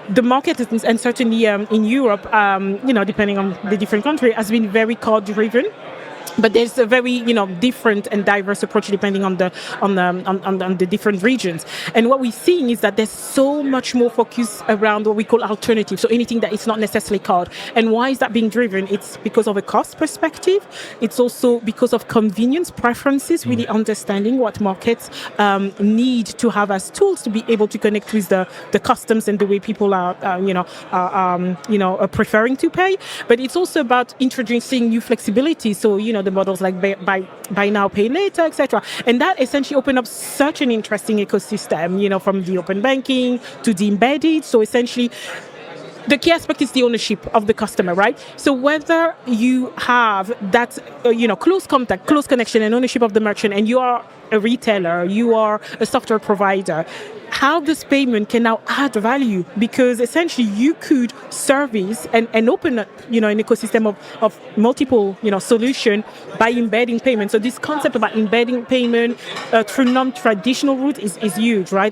the market and certainly in Europe, depending on the different country, has been very card driven. But there's a very, different and diverse approach depending on the different regions. And what we're seeing is that there's so much more focus around what we call alternatives, so anything that is not necessarily card. And why is that being driven? It's because of a cost perspective. It's also because of convenience preferences, really understanding what markets need to have as tools to be able to connect with the customs and the way people are preferring to pay. But it's also about introducing new flexibility. So, the models like buy now, pay later, etc. And that essentially opened up such an interesting ecosystem, from the open banking to the embedded. So essentially, the key aspect is the ownership of the customer, right? So whether you have that, close contact, close connection and ownership of the merchant, and you are a retailer, you are a software provider, how this payment can now add value, because essentially you could service and open an ecosystem of multiple solution by embedding payment. So this concept about embedding payment through non-traditional route is huge, right?